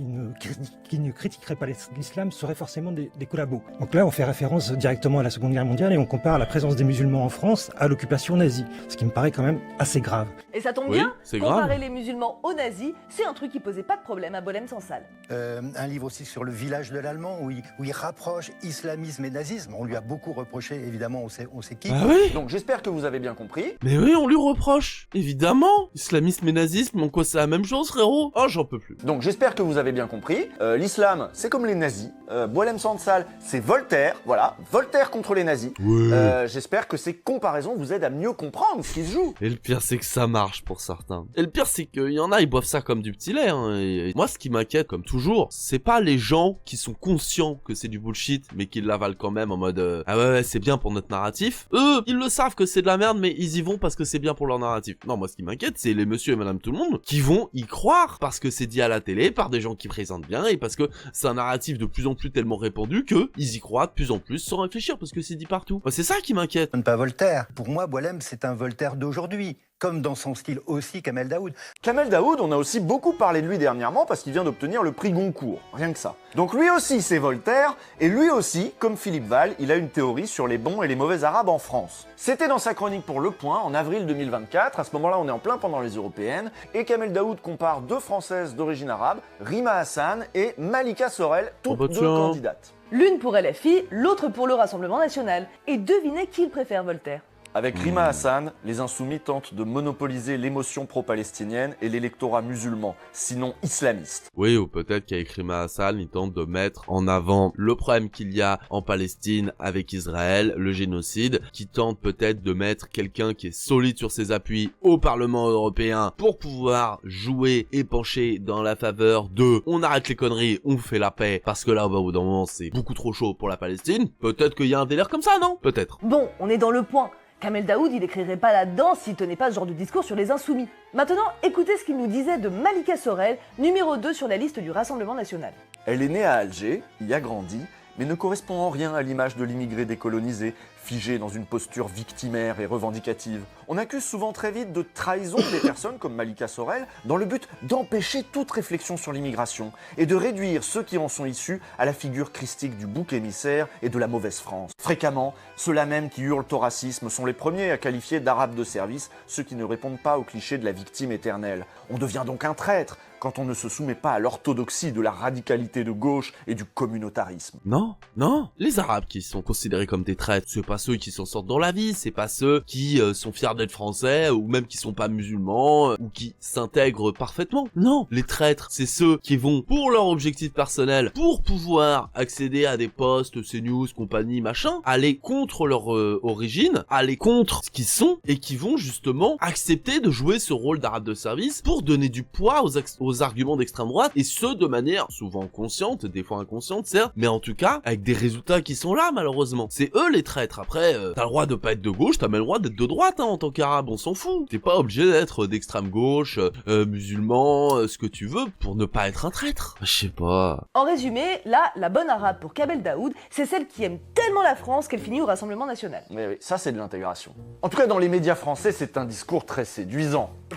ne critiqueraient pas l'islam seraient forcément des collabos. Donc là, on fait référence directement à la Seconde Guerre mondiale et on compare la présence des musulmans en France à l'occupation nazie, ce qui me paraît quand même assez grave. Et ça tombe bien, comparer les musulmans aux nazis, c'est un truc qui posait pas de problème à Boualem Sansal. Un livre aussi sur le village de l'Allemand où il rapproche islamisme et nazisme. On lui a beaucoup reproché, évidemment, on sait qui. Ah oui. Donc j'espère que vous avez bien compris. Mais oui, on lui reproche, évidemment. Islamisme et nazisme, quoi, c'est la même chose, frérot. Oh, j'en peux plus. Donc j'espère que vous avez bien compris. L'islam, c'est comme les nazis. Boualem Sansal, c'est Voltaire. Voilà, Voltaire contre les nazis. Ouais. J'espère que ces comparaisons vous aident à mieux comprendre ce qui se joue. Et le pire, c'est que ça marche pour certains. Et le pire, c'est qu'il y en a, ils boivent ça comme du petit lait. Et moi, ce qui m'inquiète, comme toujours, c'est pas les gens qui sont conscients que c'est du bullshit, mais qui l'avalent quand même en mode ah ouais, c'est bien pour notre narratif. Eux, ils le savent que c'est de la merde, mais ils y vont parce que c'est bien pour leur narratif. Non, moi, ce qui m'inquiète, c'est les monsieur et madame tout le monde qui vont y croire parce que c'est dit à la télé, par des gens qui présentent bien et parce que c'est un narratif de plus en plus tellement répandu que ils y croient de plus en plus sans réfléchir parce que c'est dit partout. Moi, c'est ça qui m'inquiète. Pas Voltaire. Pour moi, Boualem, c'est un Voltaire d'aujourd'hui. Comme dans son style aussi Kamel Daoud. Kamel Daoud, on a aussi beaucoup parlé de lui dernièrement parce qu'il vient d'obtenir le prix Goncourt, rien que ça. Donc lui aussi c'est Voltaire, et lui aussi, comme Philippe Val, il a une théorie sur les bons et les mauvais arabes en France. C'était dans sa chronique pour Le Point en avril 2024, à ce moment-là on est en plein pendant les européennes, et Kamel Daoud compare deux Françaises d'origine arabe, Rima Hassan et Malika Sorel, toutes deux candidates. L'une pour LFI, l'autre pour le Rassemblement National. Et devinez qui il préfère, Voltaire. Avec Rima Hassan, les insoumis tentent de monopoliser l'émotion pro-palestinienne et l'électorat musulman, sinon islamiste. Oui, ou peut-être qu'avec Rima Hassan, ils tentent de mettre en avant le problème qu'il y a en Palestine avec Israël, le génocide, qui tente peut-être de mettre quelqu'un qui est solide sur ses appuis au Parlement européen pour pouvoir jouer et pencher dans la faveur de on arrête les conneries, on fait la paix, parce que là, au bout d'un moment, c'est beaucoup trop chaud pour la Palestine. Peut-être qu'il y a un délire comme ça, non? Peut-être. Bon, on est dans le point. Kamel Daoud, il écrirait pas là-dedans s'il tenait pas ce genre de discours sur les insoumis. Maintenant, écoutez ce qu'il nous disait de Malika Sorel, numéro 2 sur la liste du Rassemblement National. Elle est née à Alger, y a grandi, mais ne correspond en rien à l'image de l'immigré décolonisé, figé dans une posture victimaire et revendicative. On accuse souvent très vite de trahison des personnes comme Malika Sorel dans le but d'empêcher toute réflexion sur l'immigration et de réduire ceux qui en sont issus à la figure christique du bouc émissaire et de la mauvaise France. Fréquemment, ceux-là même qui hurlent au racisme sont les premiers à qualifier d'arabes de service ceux qui ne répondent pas au cliché de la victime éternelle. On devient donc un traître quand on ne se soumet pas à l'orthodoxie de la radicalité de gauche et du communautarisme. Non, non, les Arabes qui sont considérés comme des traîtres, c'est pas ceux qui s'en sortent dans la vie, c'est pas ceux qui sont fiers d'être français, ou même qui sont pas musulmans, ou qui s'intègrent parfaitement. Non, les traîtres, c'est ceux qui vont pour leur objectif personnel, pour pouvoir accéder à des postes, CNews, compagnie, machin, aller contre leur origine, aller contre ce qu'ils sont, et qui vont justement accepter de jouer ce rôle d'arabe de service pour donner du poids aux arguments d'extrême droite, et ce de manière souvent consciente, des fois inconsciente certes, mais en tout cas avec des résultats qui sont là malheureusement. C'est eux les traîtres. Après, t'as le droit de pas être de gauche, t'as même le droit d'être de droite en tant qu'arabe, on s'en fout. T'es pas obligé d'être d'extrême gauche, musulman, ce que tu veux pour ne pas être un traître. Je sais pas. En résumé, là, la bonne arabe pour Kamel Daoud, c'est celle qui aime tellement la France qu'elle finit au Rassemblement National. Oui, ça c'est de l'intégration. En tout cas, dans les médias français, c'est un discours très séduisant. Je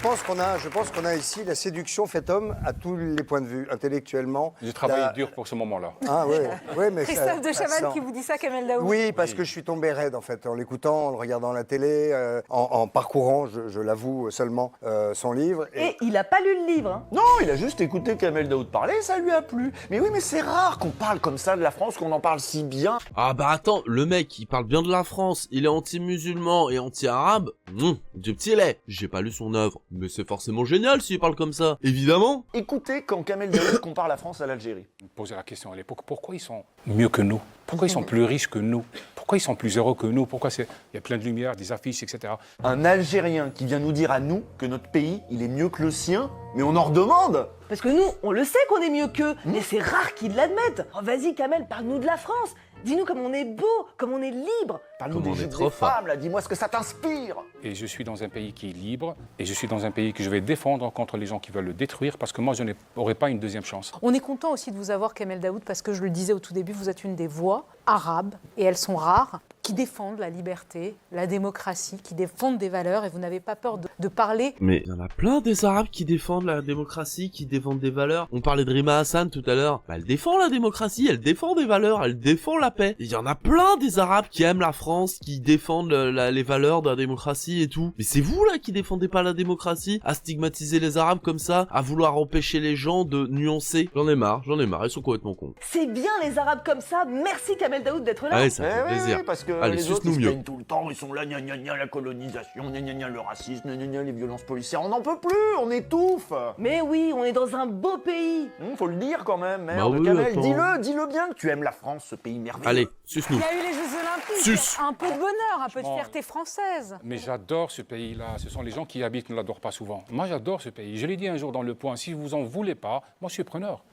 pense qu'on a ici la séduction faite homme à tous les points de vue, intellectuellement. J'ai travaillé dur pour ce moment-là. Ah oui, mais Christophe de Chavannes qui vous dit ça, Kamel Daoud. Oui, parce que je suis tombé raide en fait, en l'écoutant, en le regardant à la télé, en parcourant, je l'avoue seulement, son livre. Et il a pas lu le livre, hein. Non, il a juste écouté Kamel Daoud parler, ça lui a plu. Mais oui, mais c'est rare qu'on parle comme ça de la France, qu'on en parle si bien. Ah bah attends, le mec, il parle bien de la France, il est anti-musulman et anti-arabe. Dieu petit lait. J'ai pas lu son œuvre, mais c'est forcément génial s'il parle comme ça, évidemment. Écoutez quand Kamel Daoud compare la France à l'Algérie. Posez la question à l'époque, pourquoi ils sont mieux que nous? Pourquoi ils sont plus riches que nous? Pourquoi ils sont plus heureux que nous? Pourquoi il y a plein de lumière, des affiches, etc. Un Algérien qui vient nous dire à nous que notre pays, il est mieux que le sien, mais on en redemande. Parce que nous, on le sait qu'on est mieux qu'eux, mais c'est rare qu'ils l'admettent. Oh, vas-y Kamel, parle-nous de la France. Dis-nous comme on est beau, comme on est libre. Parle-nous des juifs, des femmes, là, dis-moi ce que ça t'inspire. Et je suis dans un pays qui est libre, et je suis dans un pays que je vais défendre contre les gens qui veulent le détruire, parce que moi, je n'aurai pas une deuxième chance. On est content aussi de vous avoir, Kamel Daoud, parce que je le disais au tout début, vous êtes une des voix arabes, et elles sont rares, qui défendent la liberté, la démocratie, qui défendent des valeurs, et vous n'avez pas peur de parler. Mais il y en a plein des Arabes qui défendent la démocratie, qui défendent des valeurs. On parlait de Rima Hassan tout à l'heure. Bah, elle défend la démocratie, elle défend des valeurs, elle défend la paix. Il y en a plein des Arabes qui aiment la France, qui défendent les valeurs de la démocratie et tout. Mais c'est vous là qui défendez pas la démocratie, à stigmatiser les Arabes comme ça, à vouloir empêcher les gens de nuancer. J'en ai marre, ils sont complètement cons. C'est bien les Arabes comme ça, merci Kamel Daoud d'être là. Ouais, ça fait plaisir. Oui, parce que allez, les autres, ils se mieux. plaignent tout le temps, ils sont là, gna gna gna, la colonisation, gna gna gna, le racisme, gna gna gna, les violences policières, on n'en peut plus, on étouffe. Mais oui, on est dans un beau pays. Faut le dire quand même, merde. Bah oui, Kamel, dis-le bien que tu aimes la France, ce pays merveilleux. Allez, suce-nous. Il y a eu les Jeux Olympiques, un peu de bonheur, un peu de fierté française. Mais j'adore ce pays-là, ce sont les gens qui y habitent, ne l'adorent pas souvent. Moi, j'adore ce pays. Je l'ai dit un jour dans Le Point, si vous en voulez pas, moi, je suis preneur.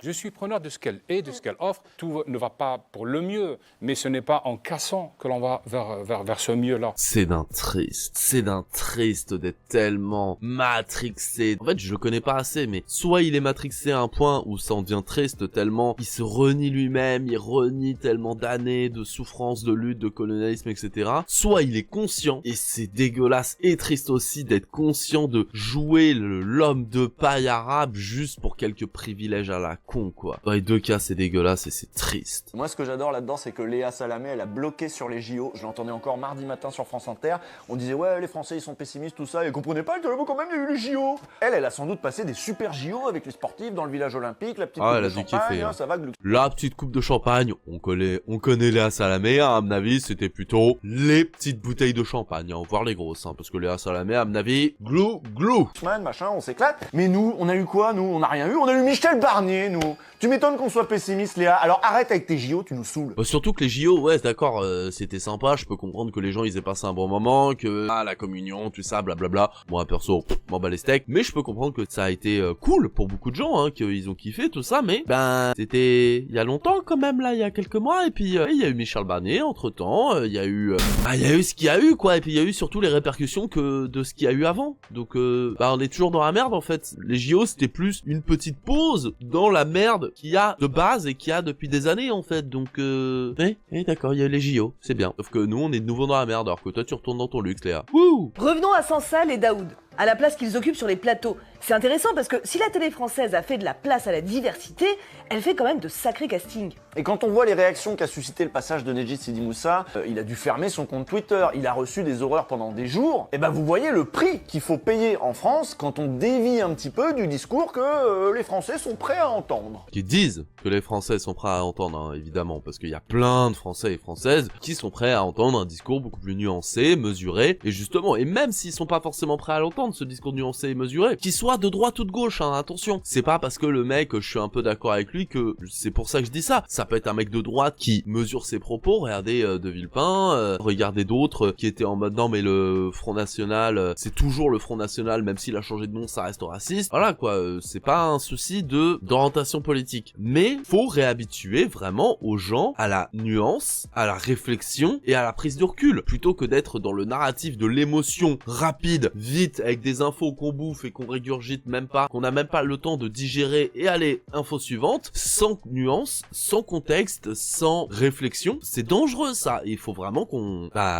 Je suis preneur de ce qu'elle est, de ce qu'elle offre. Tout ne va pas pour le mieux, mais ce n'est pas en cassant que l'on va vers ce mieux-là. C'est d'un triste d'être tellement matrixé. En fait, je le connais pas assez, mais soit il est matrixé à un point où ça en devient triste tellement il se renie lui-même, il renie tellement d'années de souffrance, de lutte, de colonialisme, etc. Soit il est conscient, et c'est dégueulasse et triste aussi d'être conscient de jouer l'homme de paille arabe juste pour quelques privilèges à la con, quoi. Dans les deux cas, c'est dégueulasse et c'est triste. Moi, ce que j'adore là-dedans, c'est que Léa Salamé, elle a bloqué sur les JO. Je l'entendais encore mardi matin sur France Inter. On disait ouais, les Français ils sont pessimistes, tout ça, et ils comprenaient pas, ils disaient quand même il y a eu les JO. Elle a sans doute passé des super JO avec les sportifs dans le village olympique, la petite coupe de champagne, ça va glou. La petite coupe de champagne, on connaît Léa Salamé, hein, à mon avis, c'était plutôt les petites bouteilles de champagne, hein, voire les grosses, hein, parce que Léa Salamé, à mon avis, glou. Machin, on s'éclate. Mais nous, on a eu quoi, nous? On n'a rien eu, on a eu Michel Barnier, nous. Tu m'étonnes qu'on soit pessimiste, Léa. Alors arrête avec tes JO, tu nous saoules. Surtout que les JO, ouais, d'accord, c'était sympa, je peux comprendre que les gens ils aient passé un bon moment, que la communion, tout ça, blablabla. Moi perso, m'en bats les steaks, mais je peux comprendre que ça a été cool pour beaucoup de gens, hein, qu'ils ont kiffé tout ça, mais ben c'était il y a longtemps quand même là, il y a quelques mois, et puis il y a eu Michel Barnier entre temps, il y a eu ce qu'il y a eu quoi, et puis il y a eu surtout les répercussions que de ce qu'il y a eu avant. Donc on est toujours dans la merde en fait. Les JO c'était plus une petite pause dans la merde qu'il y a de base et qu'il y a depuis des années en fait. Donc d'accord, il y a eu les JO, c'est bien. Sauf que nous on est de nouveau dans la merde alors que toi tu retournes dans ton luxe, Léa. Wouh. Revenons à Sansal et Daoud, à la place qu'ils occupent sur les plateaux. C'est intéressant parce que si la télé française a fait de la place à la diversité, elle fait quand même de sacrés castings. Et quand on voit les réactions qu'a suscité le passage de Nedjid Sidi Moussa, il a dû fermer son compte Twitter, il a reçu des horreurs pendant des jours, et ben vous voyez le prix qu'il faut payer en France quand on dévie un petit peu du discours que les Français sont prêts à entendre. Qui disent que les Français sont prêts à entendre, hein, évidemment, parce qu'il y a plein de Français et Françaises qui sont prêts à entendre un discours beaucoup plus nuancé, mesuré, et justement, et même s'ils sont pas forcément prêts à l'entendre, ce discours nuancé et mesuré, qu'il soit de droite ou de gauche, hein, attention. C'est pas parce que le mec, je suis un peu d'accord avec lui que c'est pour ça que je dis ça. Ça peut être un mec de droite qui mesure ses propos, regardez De Villepin, regardez d'autres qui étaient en mode non mais le Front National, c'est toujours le Front National, même s'il a changé de nom, ça reste raciste. Voilà quoi, c'est pas un souci d'orientation politique. Mais faut réhabituer vraiment aux gens à la nuance, à la réflexion et à la prise de recul, plutôt que d'être dans le narratif de l'émotion rapide, vite, avec des infos qu'on bouffe et qu'on régurgite même pas, qu'on a même pas le temps de digérer et aller info suivante, sans nuance, sans contexte, sans réflexion. C'est dangereux ça. Il faut vraiment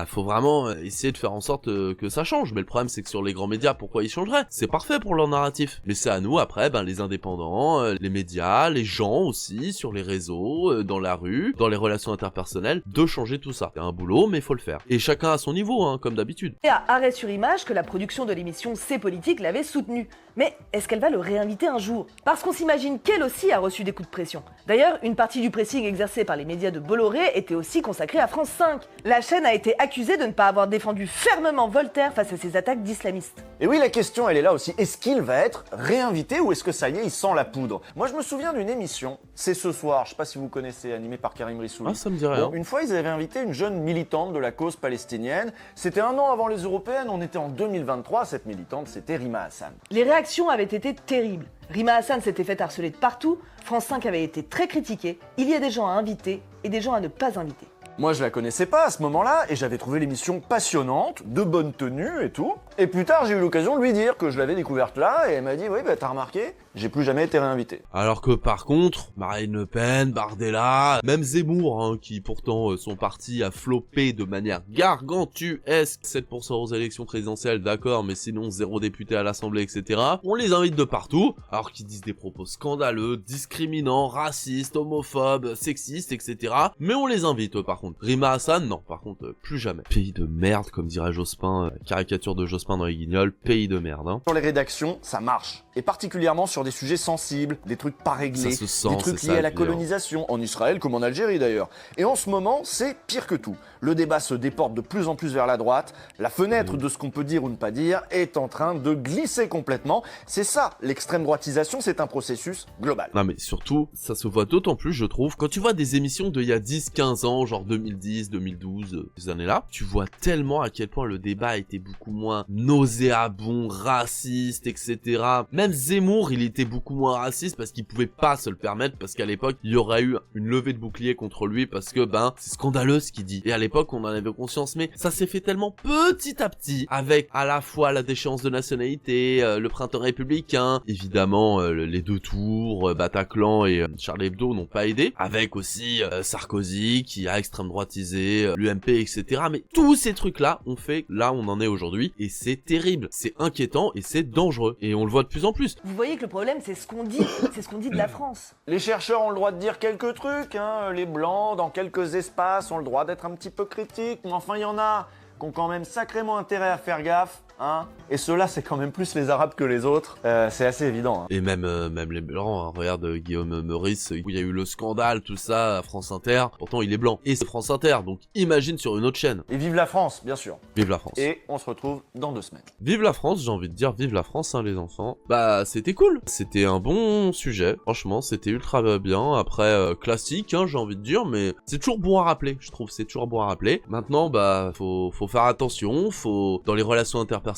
faut vraiment essayer de faire en sorte que ça change. Mais le problème c'est que sur les grands médias, pourquoi ils changeraient? C'est parfait pour leur narratif. Mais c'est à nous après, les indépendants, les médias, les gens aussi, sur les réseaux, dans la rue, dans les relations interpersonnelles, de changer tout ça. C'est un boulot, mais il faut le faire. Et chacun à son niveau, hein, comme d'habitude. Et à Arrêt sur Image que la production de l'émission C'est Politique l'avait soutenu. Mais est-ce qu'elle va le réinviter un jour? Parce qu'on s'imagine qu'elle aussi a reçu des coups de pression. D'ailleurs, une partie du pressing exercé par les médias de Bolloré était aussi consacrée à France 5. La chaîne a été accusée de ne pas avoir défendu fermement Voltaire face à ses attaques d'islamistes. Et oui, la question elle est là aussi. Est-ce qu'il va être réinvité ou est-ce que ça y est, il sent la poudre? Moi je me souviens d'une émission, C'est ce soir, je sais pas si vous connaissez, animée par Karim Rissouli. Ah, ça me dit rien. Bon, une fois ils avaient invité une jeune militante de la cause palestinienne. C'était un an avant les européennes, on était en 2023, cette militante c'était Rima Hassan. Les réactions avaient été terribles. Rima Hassan s'était fait harceler de partout, France 5 avait été très critiquée, il y a des gens à inviter et des gens à ne pas inviter. Moi je la connaissais pas à ce moment-là et j'avais trouvé l'émission passionnante, de bonne tenue et tout. Et plus tard j'ai eu l'occasion de lui dire que je l'avais découverte là et elle m'a dit oui t'as remarqué, j'ai plus jamais été réinvité. Alors que par contre, Marine Le Pen, Bardella, même Zemmour, hein, qui pourtant son parti a floppé de manière gargantuesque, 7% aux élections présidentielles, d'accord, mais sinon 0 député à l'Assemblée, etc. On les invite de partout, alors qu'ils disent des propos scandaleux, discriminants, racistes, homophobes, sexistes, etc. Mais on les invite par contre. Rima Hassan, non, par contre, plus jamais. Pays de merde, comme dirait Jospin, caricature de Jospin dans les Guignols, pays de merde. Hein. Sur les rédactions, ça marche. Et particulièrement sur des sujets sensibles, des trucs pas réglés, ça se sent, des trucs liés à la colonisation, en Israël comme en Algérie d'ailleurs. Et en ce moment, c'est pire que tout. Le débat se déporte de plus en plus vers la droite, la fenêtre de ce qu'on peut dire ou ne pas dire est en train de glisser complètement. C'est ça, l'extrême droitisation, c'est un processus global. Non mais surtout, ça se voit d'autant plus, je trouve, quand tu vois des émissions d'il y a 10-15 ans, genre 2010, 2012, ces années-là, tu vois tellement à quel point le débat était beaucoup moins nauséabond, raciste, etc. Même Zemmour, il était beaucoup moins raciste parce qu'il pouvait pas se le permettre, parce qu'à l'époque, il y aurait eu une levée de bouclier contre lui parce que, c'est scandaleux ce qu'il dit. Et à l'époque, on en avait conscience, mais ça s'est fait tellement petit à petit, avec à la fois la déchéance de nationalité, le printemps républicain, évidemment, les deux tours, Bataclan et Charlie Hebdo n'ont pas aidé, avec aussi Sarkozy qui a extrêmement extrême droitisé, l'UMP, etc. Mais tous ces trucs-là ont fait là on en est aujourd'hui et c'est terrible, c'est inquiétant et c'est dangereux et on le voit de plus en plus. Vous voyez que le problème c'est ce qu'on dit, de la France. Les chercheurs ont le droit de dire quelques trucs, hein. Les blancs dans quelques espaces ont le droit d'être un petit peu critiques, mais enfin il y en a qui ont quand même sacrément intérêt à faire gaffe. Hein, et ceux-là, c'est quand même plus les Arabes que les autres. C'est assez évident. Hein. Et même les blancs. Hein. Regarde Guillaume Meurice, où il y a eu le scandale, tout ça, à France Inter. Pourtant, il est blanc. Et c'est France Inter, donc imagine sur une autre chaîne. Et vive la France, bien sûr. Vive la France. Et on se retrouve dans 2 semaines. Vive la France, j'ai envie de dire vive la France, hein, les enfants. Bah, c'était cool. C'était un bon sujet. Franchement, c'était ultra bien. Après, classique, hein, j'ai envie de dire, mais c'est toujours bon à rappeler. Je trouve c'est toujours bon à rappeler. Maintenant, bah, faut faire attention. Faut, dans les relations interpersonnelles,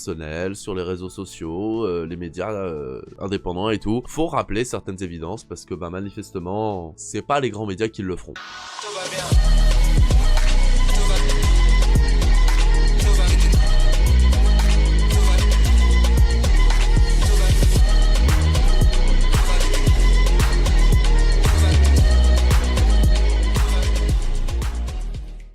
sur les réseaux sociaux, les médias indépendants et tout, faut rappeler certaines évidences parce que bah manifestement c'est pas les grands médias qui le feront. Tout va bien.